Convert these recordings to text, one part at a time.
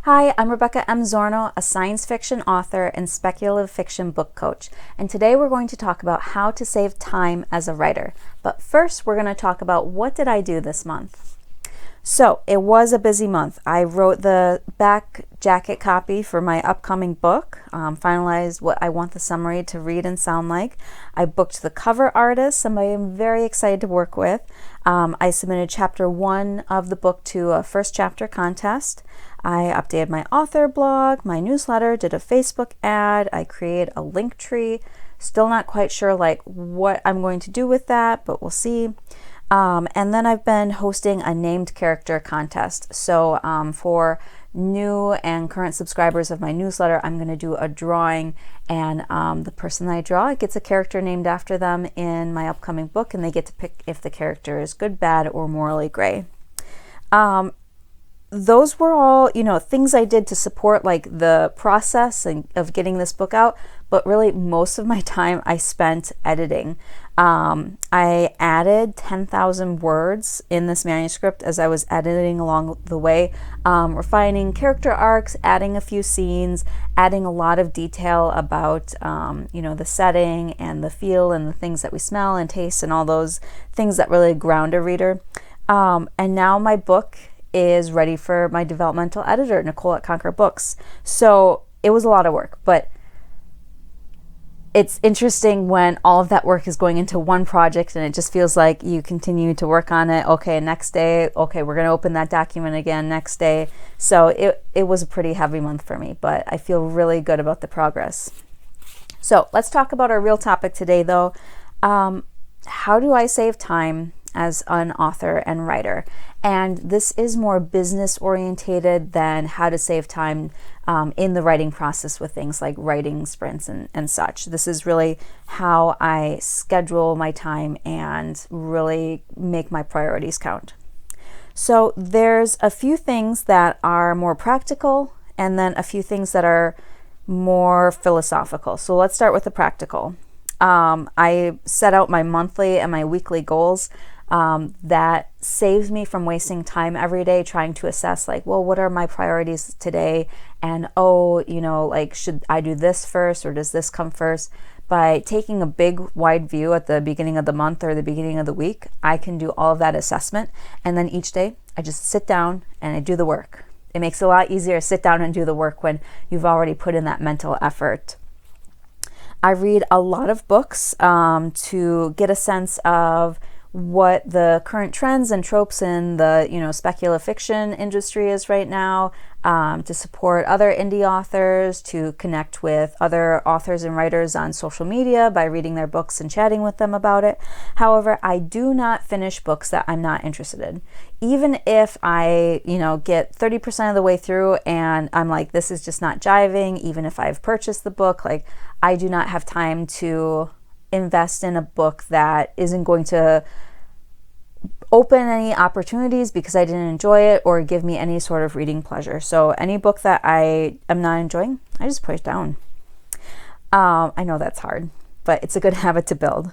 Hi, I'm Rebecca M. Zornow, a science fiction author and speculative fiction book coach, and today we're going to talk about how to save time as a writer. But first, we're going to talk about what did I do this month. So, it was a busy month. I wrote the back jacket copy for my upcoming book, finalized what I want the summary to read and sound like. I booked the cover artist, somebody I'm very excited to work with. I submitted chapter 1 of the book to a first chapter contest. I updated my author blog, my newsletter, did a Facebook ad, I created a link tree. Still not quite sure what I'm going to do with that, but we'll see. And then I've been hosting a named character contest. So for new and current subscribers of my newsletter, I'm going to do a drawing, and the person that I draw gets a character named after them in my upcoming book, and they get to pick if the character is good, bad, or morally gray. Those were all, things I did to support the process of getting this book out, but really most of my time I spent editing. I added 10,000 words in this manuscript as I was editing along the way, refining character arcs, adding a few scenes, adding a lot of detail about, the setting and the feel and the things that we smell and taste and all those things that really ground a reader. And now my book is ready for my developmental editor, Nicole at Conquer Books. So it was a lot of work, but it's interesting when all of that work is going into one project and it just feels like you continue to work on it. Okay, next day, okay, we're going to open that document again next day. So it was a pretty heavy month for me, but I feel really good about the progress. So let's talk about our real topic today, though. How do I save time as an author and writer? And this is more business orientated than how to save time in the writing process with things like writing sprints and such. This is really how I schedule my time and really make my priorities count. So there's a few things that are more practical and then a few things that are more philosophical. So let's start with the practical. I set out my monthly and my weekly goals. That saves me from wasting time every day trying to assess what are my priorities today? And should I do this first or does this come first? By taking a big wide view at the beginning of the month or the beginning of the week, I can do all of that assessment. And then each day I just sit down and I do the work. It makes it a lot easier to sit down and do the work when you've already put in that mental effort. I read a lot of books to get a sense of what the current trends and tropes in the speculative fiction industry is right now, to support other indie authors, to connect with other authors and writers on social media by reading their books and chatting with them about it. However, I do not finish books that I'm not interested in. Even if I get 30% of the way through and I'm like, this is just not jiving, even if I've purchased the book, I do not have time to invest in a book that isn't going to open any opportunities because I didn't enjoy it or give me any sort of reading pleasure. So any book that I am not enjoying, I just put it down. I know that's hard, but it's a good habit to build.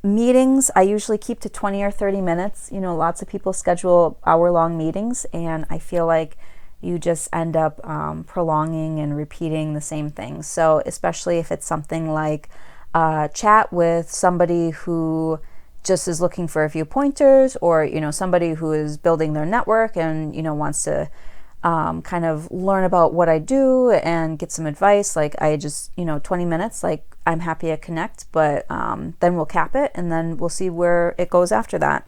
Meetings, I usually keep to 20 or 30 minutes. Lots of people schedule hour-long meetings, and I feel like you just end up prolonging and repeating the same things. So especially if it's something like a chat with somebody who just is looking for a few pointers, or somebody who is building their network and wants to kind of learn about what I do and get some advice. I just 20 minutes, I'm happy to connect, but then we'll cap it and then we'll see where it goes after that.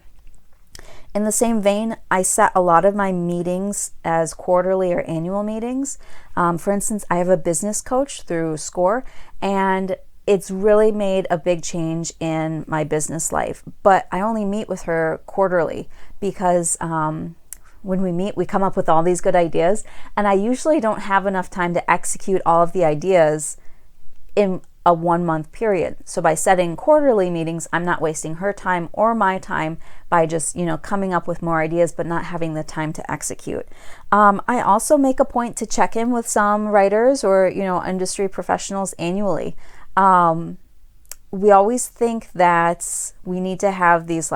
In the same vein, I set a lot of my meetings as quarterly or annual meetings. For instance, I have a business coach through SCORE, and it's really made a big change in my business life. But I only meet with her quarterly because when we meet, we come up with all these good ideas, and I usually don't have enough time to execute all of the ideas in a 1 month period. So by setting quarterly meetings, I'm not wasting her time or my time by just, coming up with more ideas, but not having the time to execute. I also make a point to check in with some writers or, industry professionals annually. We always think that we need to have these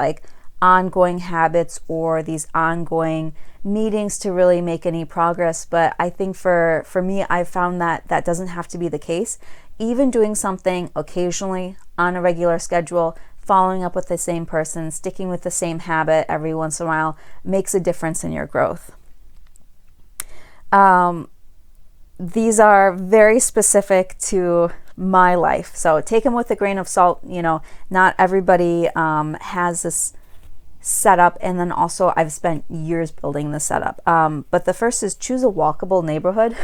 ongoing habits or these ongoing meetings to really make any progress. But I think for me, I found that that doesn't have to be the case. Even doing something occasionally on a regular schedule, following up with the same person, sticking with the same habit every once in a while makes a difference in your growth. These are very specific to my life, so take them with a grain of salt. Not everybody has this setup, and then also I've spent years building the setup. But the first is choose a walkable neighborhood.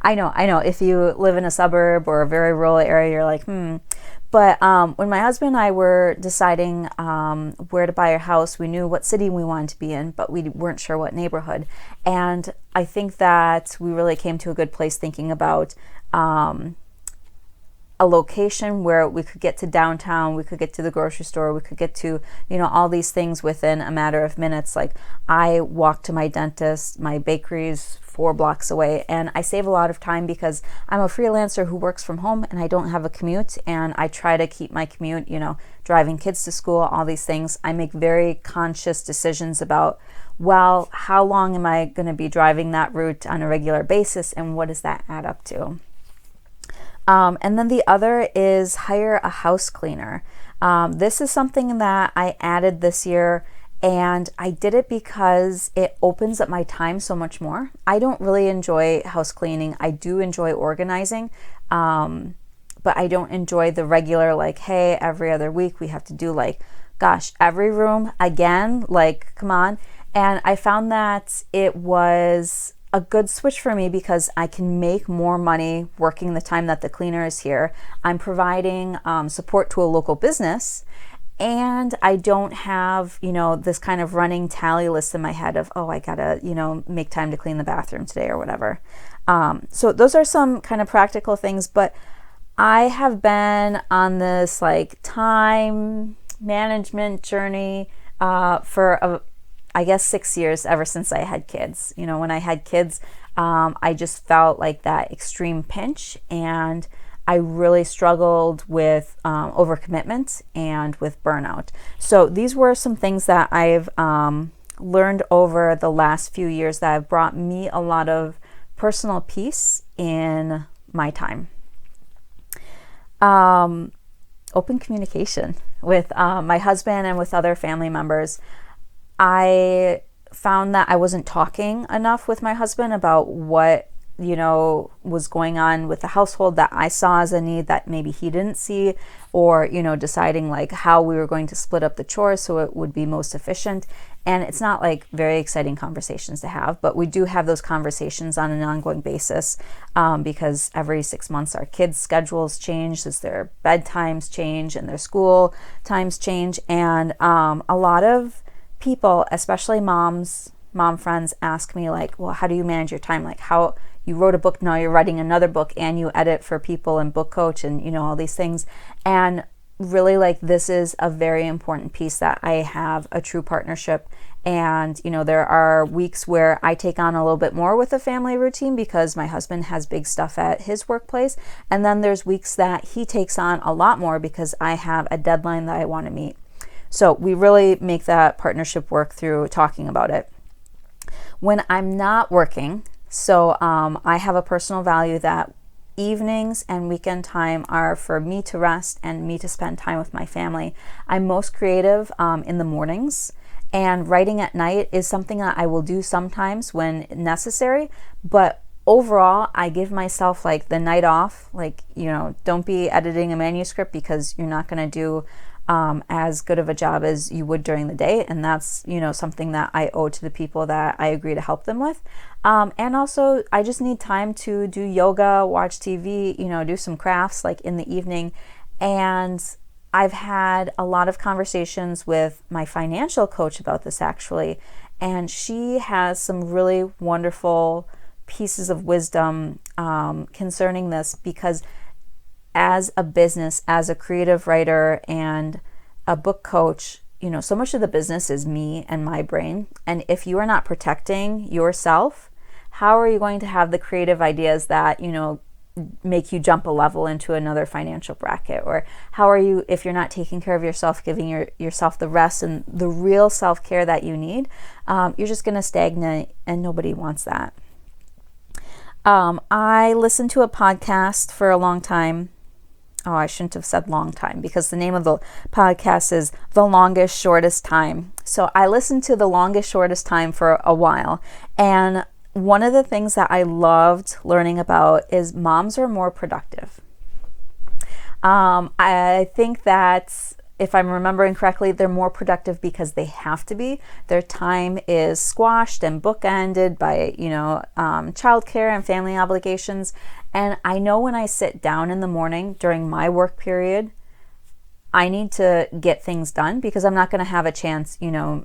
I know. If you live in a suburb or a very rural area, you're like, But when my husband and I were deciding where to buy a house, we knew what city we wanted to be in, but we weren't sure what neighborhood. And I think that we really came to a good place thinking about a location where we could get to downtown, we could get to the grocery store, we could get to, all these things within a matter of minutes. Like, I walk to my dentist, my bakery's 4 blocks away, and I save a lot of time because I'm a freelancer who works from home and I don't have a commute, and I try to keep my commute, driving kids to school, all these things. I make very conscious decisions about, well, how long am I going to be driving that route on a regular basis, and what does that add up to? And then the other is hire a house cleaner. This is something that I added this year, and I did it because it opens up my time so much more. I don't really enjoy house cleaning. I do enjoy organizing, but I don't enjoy the regular, like, hey, every other week we have to do, like, gosh, every room again, like, come on. And I found that it was a good switch for me because I can make more money working the time that the cleaner is here. I'm providing support to a local business, and I don't have, this kind of running tally list in my head of, oh, I gotta, make time to clean the bathroom today or whatever. So those are some kind of practical things, but I have been on this like time management journey for I guess 6 years, ever since I had kids. When I had kids, I just felt like that extreme pinch, and I really struggled with overcommitment and with burnout. So these were some things that I've learned over the last few years that have brought me a lot of personal peace in my time. Open communication with my husband and with other family members. I found that I wasn't talking enough with my husband about what, was going on with the household that I saw as a need that maybe he didn't see, or, deciding like how we were going to split up the chores so it would be most efficient. And it's not like very exciting conversations to have, but we do have those conversations on an ongoing basis because every 6 months our kids' schedules change as their bedtimes change and their school times change. And a lot of people, especially mom friends, ask me like, well, how do you manage your time? Like, how you wrote a book, now you're writing another book, and you edit for people and book coach and all these things. And really, like, this is a very important piece that I have a true partnership. And there are weeks where I take on a little bit more with the family routine because my husband has big stuff at his workplace, and then there's weeks that he takes on a lot more because I have a deadline that I want to meet. So we really make that partnership work through talking about it. When I'm not working, so I have a personal value that evenings and weekend time are for me to rest and me to spend time with my family. I'm most creative in the mornings, and writing at night is something that I will do sometimes when necessary, but overall, I give myself like the night off. Like, don't be editing a manuscript because you're not going to do as good of a job as you would during the day. And that's, something that I owe to the people that I agree to help them with. And also, I just need time to do yoga, watch TV, do some crafts like in the evening. And I've had a lot of conversations with my financial coach about this actually. And she has some really wonderful pieces of wisdom concerning this, because as a business, as a creative writer and a book coach, so much of the business is me and my brain. And if you are not protecting yourself, how are you going to have the creative ideas that, make you jump a level into another financial bracket? Or how are you, if you're not taking care of yourself, giving yourself the rest and the real self-care that you need, you're just going to stagnate, and nobody wants that. I listened to a podcast for a long time. Oh, I shouldn't have said long time, because the name of the podcast is The Longest Shortest Time. So I listened to The Longest Shortest Time for a while, and one of the things that I loved learning about is moms are more productive. I think that, if I'm remembering correctly, they're more productive because they have to be. Their time is squashed and bookended by, childcare and family obligations. And I know when I sit down in the morning during my work period, I need to get things done, because I'm not going to have a chance,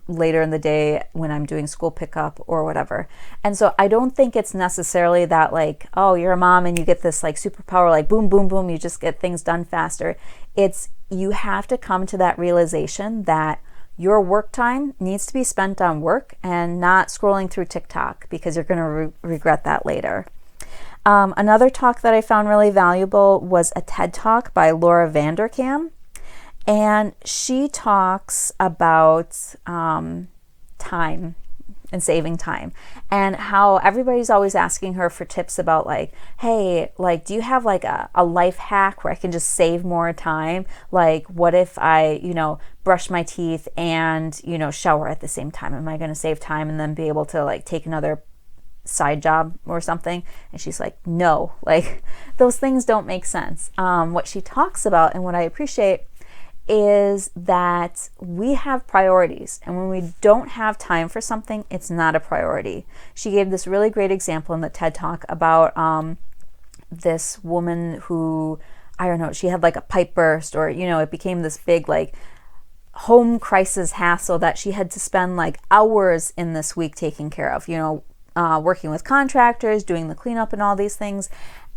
later in the day when I'm doing school pickup or whatever. And so I don't think it's necessarily that like, oh, you're a mom and you get this like superpower, like boom, boom, boom, you just get things done faster. It's, you have to come to that realization that your work time needs to be spent on work and not scrolling through TikTok, because you're going to regret that later. Another talk that I found really valuable was a TED Talk by Laura Vanderkam. And she talks about time and saving time, and how everybody's always asking her for tips about like, hey, like, do you have like a life hack where I can just save more time? Like, what if I, brush my teeth and, shower at the same time? Am I going to save time and then be able to like take another side job or something? And she's like, no, like those things don't make sense. What she talks about, and what I appreciate, is that we have priorities, and when we don't have time for something, it's not a priority. She gave this really great example in the TED Talk about this woman who, I don't know, she had like a pipe burst, or it became this big like home crisis hassle that she had to spend like hours in this week taking care of, working with contractors, doing the cleanup and all these things.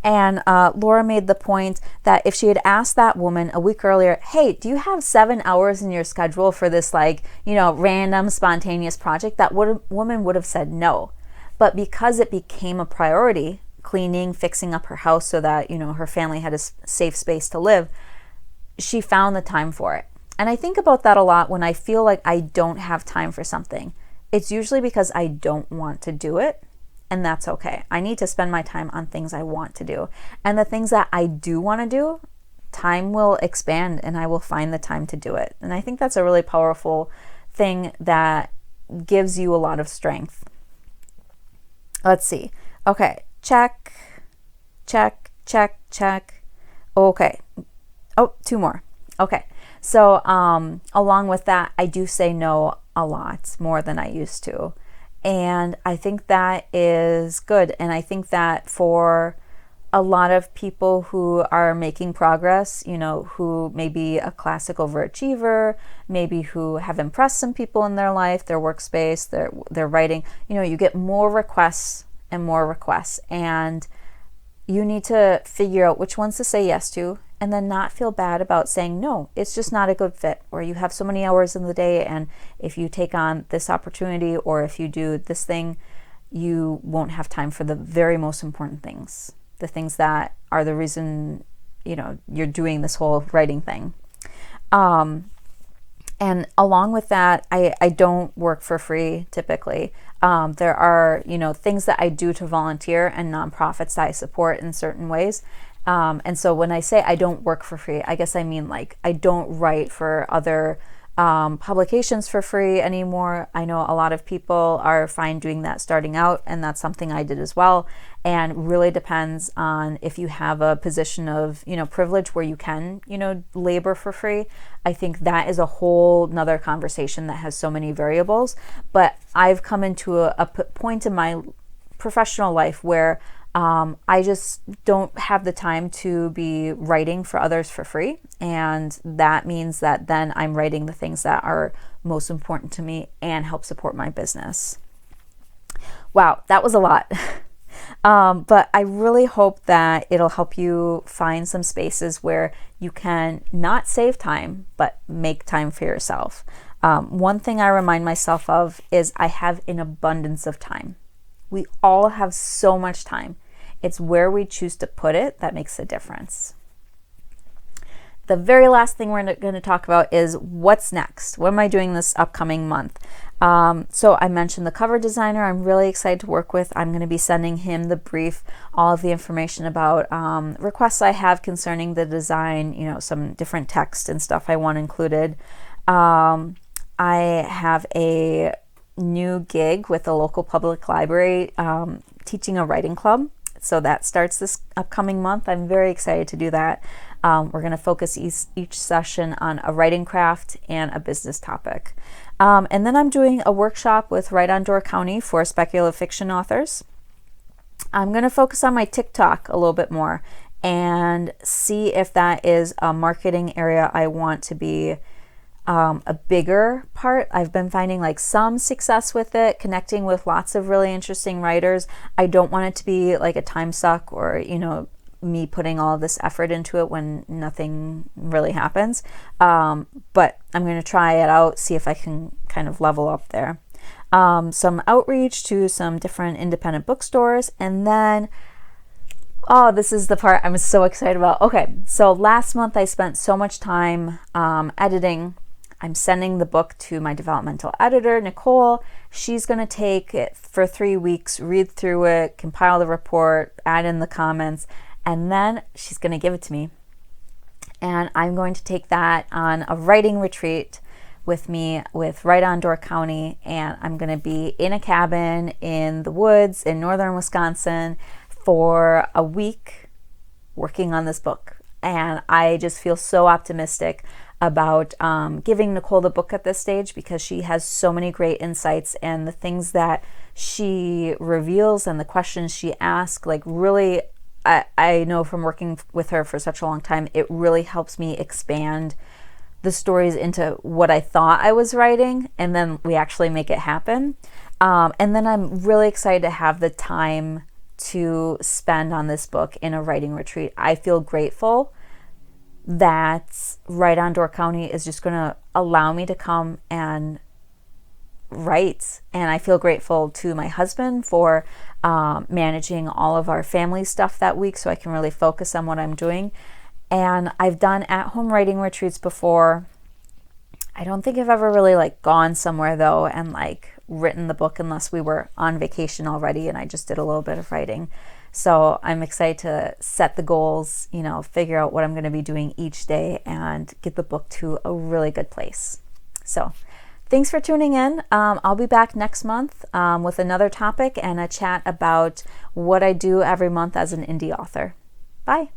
And Laura made the point that if she had asked that woman a week earlier, hey, do you have 7 hours in your schedule for this like, random spontaneous project, that woman would have said no. But because it became a priority, cleaning, fixing up her house so that, her family had a safe space to live, she found the time for it. And I think about that a lot when I feel like I don't have time for something. It's usually because I don't want to do it. And that's okay. I need to spend my time on things I want to do. And the things that I do want to do, time will expand and I will find the time to do it. And I think that's a really powerful thing that gives you a lot of strength. Let's see. Okay. Check. Okay. Oh, 2 more. Okay. So along with that, I do say no a lot more than I used to. And I think that is good. And I think that for a lot of people who are making progress, who may be a classic overachiever, maybe who have impressed some people in their life, their workspace, their writing, you get more requests and more requests. And you need to figure out which ones to say yes to, and then not feel bad about saying no. It's just not a good fit, or you have so many hours in the day, and if you take on this opportunity or if you do this thing, you won't have time for the very most important things, the things that are the reason you're doing this whole writing thing. And along with that, I don't work for free typically. There are things that I do to volunteer and nonprofits that I support in certain ways. And so when I say I don't work for free, I guess I mean like I don't write for other publications for free anymore. I know a lot of people are fine doing that starting out, and that's something I did as well. And really depends on if you have a position of, privilege where you can, labor for free. I think that is a whole nother conversation that has so many variables. But I've come into a point in my professional life where I just don't have the time to be writing for others for free. And that means that then I'm writing the things that are most important to me and help support my business. Wow, that was a lot. But I really hope that it'll help you find some spaces where you can not save time, but make time for yourself. One thing I remind myself of is I have an abundance of time. We all have so much time. It's where we choose to put it that makes a difference. The very last thing we're going to talk about is what's next. What am I doing this upcoming month? So I mentioned the cover designer I'm really excited to work with. I'm going to be sending him the brief, all of the information about requests I have concerning the design, some different text and stuff I want included. I have a new gig with a local public library teaching a writing club. So that starts this upcoming month. I'm very excited to do that. We're going to focus each session on a writing craft and a business topic. And then I'm doing a workshop with Right on Door County for speculative fiction authors. I'm going to focus on my TikTok a little bit more and see if that is a marketing area I want to be a bigger part. I've been finding some success with it, connecting with lots of really interesting writers. I don't want it to be like a time suck or, me putting all of this effort into it when nothing really happens. But I'm going to try it out, see if I can kind of level up there. Some outreach to some different independent bookstores. And then, this is the part I'm so excited about. Okay, so last month I spent so much time editing. I'm sending the book to my developmental editor, Nicole. She's going to take it for 3 weeks, read through it, compile the report, add in the comments, and then she's going to give it to me. And I'm going to take that on a writing retreat with me with Right on Door County. And I'm going to be in a cabin in the woods in northern Wisconsin for a week working on this book. And I just feel so optimistic about giving Nicole the book at this stage because she has so many great insights, and the things that she reveals and the questions she asks, really, I know from working with her for such a long time, it really helps me expand the stories into what I thought I was writing, and then we actually make it happen. And then I'm really excited to have the time to spend on this book in a writing retreat. I feel grateful that Right on Door County is just going to allow me to come and write. And I feel grateful to my husband for managing all of our family stuff that week so I can really focus on what I'm doing. And I've done at-home writing retreats before. I don't think I've ever really gone somewhere though and written the book unless we were on vacation already and I just did a little bit of writing. So I'm excited to set the goals, figure out what I'm going to be doing each day and get the book to a really good place. So thanks for tuning in. I'll be back next month with another topic and a chat about what I do every month as an indie author. Bye.